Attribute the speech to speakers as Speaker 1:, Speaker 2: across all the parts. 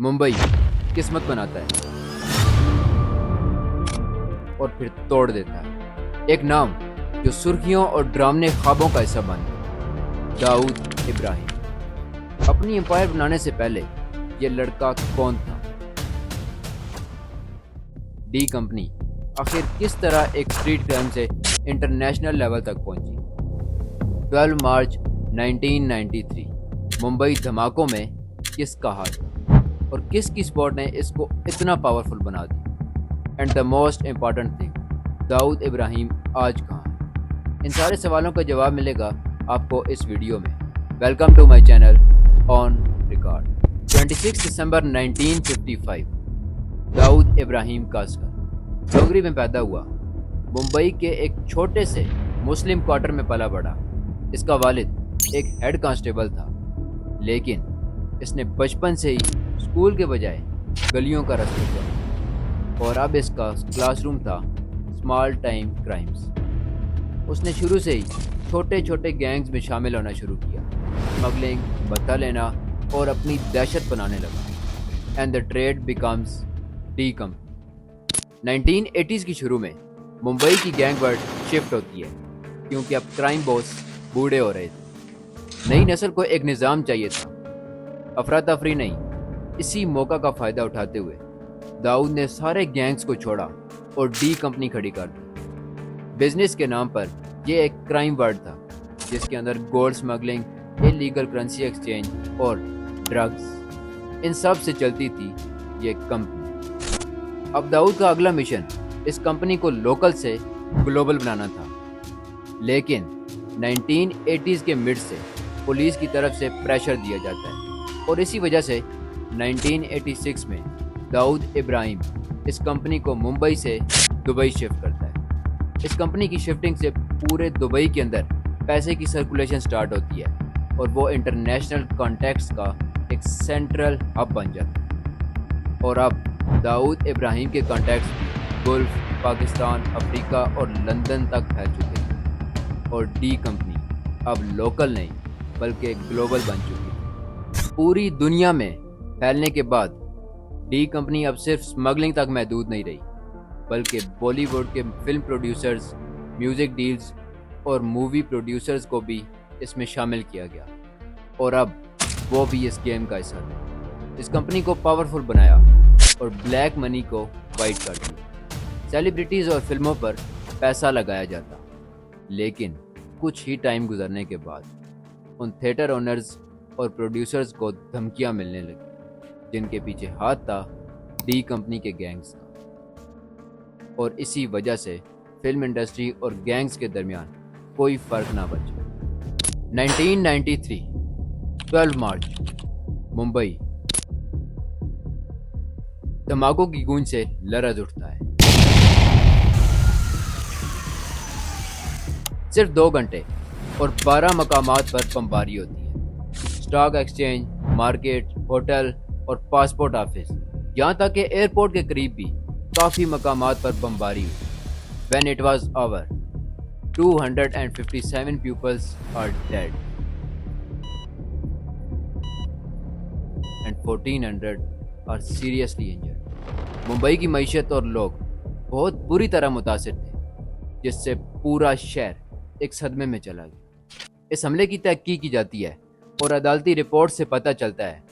Speaker 1: मुंबई किस्मत बनाता है और फिर तोड़ देता है। एक नाम जो सुर्खियों और ड्रामने ख्वाबों का हिस्सा बन गया, दाऊद इब्राहिम। अपनी एम्पायर बनाने से पहले ये लड़का कौन था? डी कंपनी आखिर किस तरह एक स्ट्रीट क्राइम से इंटरनेशनल लेवल तक पहुंची? 12 मार्च 1993 मुंबई धमाकों में किसका हाथ और किसकी स्पॉट ने इसको इतना पावरफुल बना दिया? And the most important thing, Dawood Ibrahim आज कहाँ है? इन सारे सवालों का जवाब मिलेगा आपको इस वीडियो में। Welcome to my channel on record. 26 दिसंबर 1955 दाऊद इब्राहिम कासकर डोंगरी में पैदा हुआ। मुंबई के एक छोटे से मुस्लिम क्वार्टर में पला बड़ा। इसका वालिद एक हेड कांस्टेबल था, लेकिन इसने बचपन से ही स्कूल के बजाय गलियों का रास्ता किया और अब इसका क्लासरूम था स्मॉल टाइम क्राइम्स। उसने शुरू से ही छोटे छोटे गैंग्स में शामिल होना शुरू किया, स्मगलिंग, भत्ता लेना और अपनी दहशत बनाने लगा। And the trade becomes D company. 1980s की शुरू में मुंबई की गैंग वर्ल्ड शिफ्ट होती है, क्योंकि अब क्राइम बॉस बूढ़े हो रहे थे। नई नस्ल को एक निज़ाम चाहिए था, अफरा तफरी नहीं। इसी मौका का फ़ायदा उठाते हुए दाऊद ने सारे गैंग्स को छोड़ा और डी कंपनी खड़ी कर दी। बिजनेस के नाम पर यह एक क्राइम वर्ल्ड था, जिसके अंदर gold smuggling, illegal currency exchange और ड्रग्स, इन सब से चलती थी ये कंपनी। अब दाऊद का अगला मिशन इस कंपनी को लोकल से ग्लोबल बनाना था, लेकिन 1980s के मिड से पुलिस की तरफ से प्रेशर दिया जाता है और इसी वजह से 1986 में दाऊद इब्राहिम इस कंपनी को मुंबई से दुबई शिफ्ट करता है। इस कंपनी की शिफ्टिंग से पूरे दुबई के अंदर पैसे की सर्कुलेशन स्टार्ट होती है और वो इंटरनेशनल कॉन्टैक्ट्स का एक सेंट्रल हब बन जाता है। और अब दाऊद इब्राहिम के कॉन्टैक्ट्स गुल्फ, पाकिस्तान, अफ्रीका और लंदन तक फैल चुके हैं और डी कंपनी अब लोकल नहीं बल्कि ग्लोबल बन चुकी है। पूरी दुनिया में फैलने के बाद डी कंपनी अब सिर्फ स्मगलिंग तक महदूद नहीं रही, बल्कि बॉलीवुड के फिल्म प्रोड्यूसर्स, म्यूज़िक डील्स और मूवी प्रोड्यूसर्स को भी इसमें शामिल किया गया और अब वो भी इस गेम का हिस्सा थे। इस कंपनी को पावरफुल बनाया और ब्लैक मनी को वाइट कर दिया। सेलिब्रिटीज़ और फिल्मों पर पैसा लगाया जाता, लेकिन कुछ ही टाइम गुजरने के बाद उन थिएटर ओनर्स और प्रोड्यूसर्स को धमकियां मिलने लगी, जिनके पीछे हाथ था डी कंपनी के गैंग्स का। और इसी वजह से फिल्म इंडस्ट्री और गैंग्स के दरमियान कोई फर्क ना बचा। 1993 12 मार्च मुंबई धमाकों की गूंज से लरज उठता है। सिर्फ 2 घंटे और 12 मकामात पर बमबारी होती है। स्टॉक एक्सचेंज, मार्केट, होटल और पासपोर्ट ऑफिस, यहाँ तक कि एयरपोर्ट के करीब भी काफ़ी मकामात पर बमबारी हुई। When it was over, 257 pupils are dead and 1400 are seriously injured. Mumbai की मईशत और लोग बहुत बुरी तरह मुतासिर थे, जिससे पूरा शहर एक सदमे में चला गया। इस हमले की तहकीक की जाती है और अदालती रिपोर्ट से पता चलता है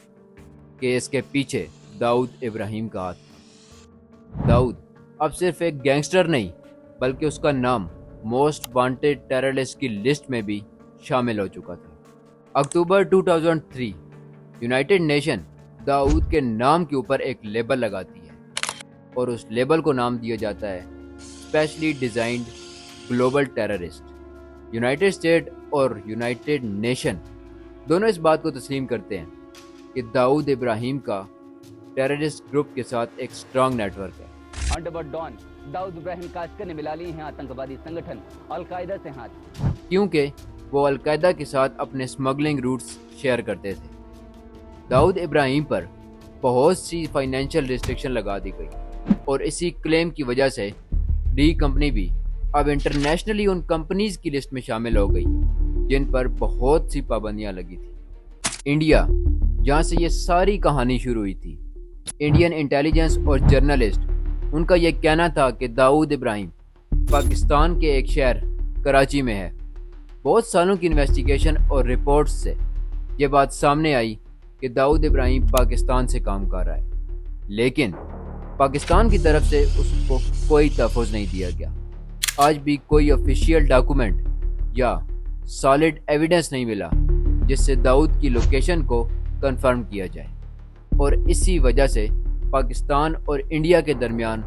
Speaker 1: कि इसके पीछे दाऊद इब्राहिम का हाथ था। दाऊद अब सिर्फ एक गैंगस्टर नहीं, बल्कि उसका नाम मोस्ट वांटेड टेररिस्ट की लिस्ट में भी शामिल हो चुका था। अक्टूबर 2003 यूनाइटेड नेशन दाऊद के नाम के ऊपर एक लेबल लगाती है और उस लेबल को नाम दिया जाता है specially designed global terrorist. United state और यूनाइटेड नेशन दोनों इस बात को तस्लीम करते हैं कि दाऊद इब्राहिम का टेररिस्ट ग्रुप के साथ एक स्ट्रांग नेटवर्क है।
Speaker 2: अंडरवर्ल्ड डॉन दाऊद इब्राहिम कासकर ने मिला लिए हैं आतंकवादी संगठन अलकायदा से हाथ,
Speaker 1: क्योंकि वो अलकायदा के साथ अपने स्मगलिंग रूट्स शेयर करते थे। दाऊद इब्राहिम पर बहुत सी फाइनेंशियल रिस्ट्रिक्शन लगा दी गई और इसी क्लेम की वजह से डी कंपनी भी अब इंटरनेशनली उन कंपनीज की लिस्ट में शामिल हो गई जिन पर बहुत सी पाबंदियां लगी थी। इंडिया, जहाँ से ये सारी कहानी शुरू हुई थी, انڈین انٹیلیجنس اور جرنلسٹ، ان کا یہ کہنا تھا کہ داؤد ابراہیم پاکستان کے ایک شہر کراچی میں ہے۔ بہت سالوں کی انویسٹیگیشن اور رپورٹس سے یہ بات سامنے آئی کہ داؤد ابراہیم پاکستان سے کام کر رہا ہے، لیکن پاکستان کی طرف سے اس کو کوئی تحفظ نہیں دیا گیا۔ آج بھی کوئی آفیشیل ڈاکومنٹ یا سالڈ ایویڈنس نہیں ملا جس سے داؤد کی لوکیشن کو کنفرم کیا جائے، اور اسی وجہ سے پاکستان اور انڈیا کے درمیان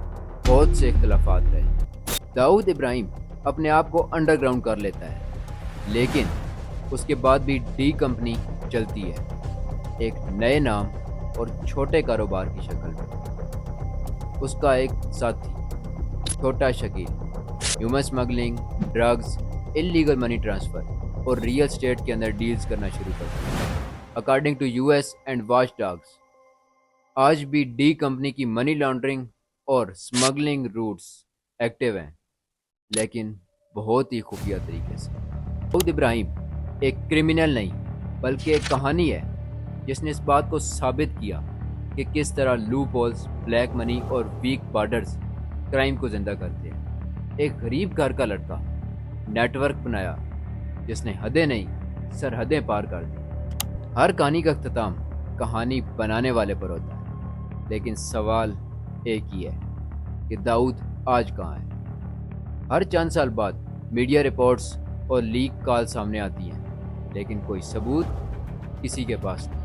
Speaker 1: بہت سے اختلافات رہے۔ داؤد ابراہیم اپنے آپ کو انڈر گراؤنڈ کر لیتا ہے، لیکن اس کے بعد بھی ڈی کمپنی چلتی ہے، ایک نئے نام اور چھوٹے کاروبار کی شکل میں۔ اس کا ایک ساتھی Chhota Shakeel human smuggling, drugs, illegal money transfer اور ریئل اسٹیٹ کے اندر ڈیلز کرنا شروع کرتا ہے۔ According to U S and watchdogs, آج بھی ڈی کمپنی کی منی لانڈرنگ اور اسمگلنگ روٹس ایکٹیو ہیں، لیکن بہت ہی خفیہ طریقے سے۔ داؤد ابراہیم ایک کرمنل نہیں بلکہ ایک کہانی ہے جس نے اس بات کو ثابت کیا کہ کس طرح لوپ ہولز، بلیک منی اور ویک بارڈرز کرائم کو زندہ کرتے ہیں۔ ایک غریب گھر کا لڑکا نیٹ ورک بنایا جس نے حدیں نہیں سرحدیں پار کر دی۔ ہر کہانی کا اختتام کہانی بنانے والے پر ہوتا ہے، لیکن سوال ایک ہی ہے کہ داؤد آج کہاں ہے؟ ہر چند سال بعد میڈیا رپورٹس اور لیک کال سامنے آتی ہیں، لیکن کوئی ثبوت کسی کے پاس نہیں۔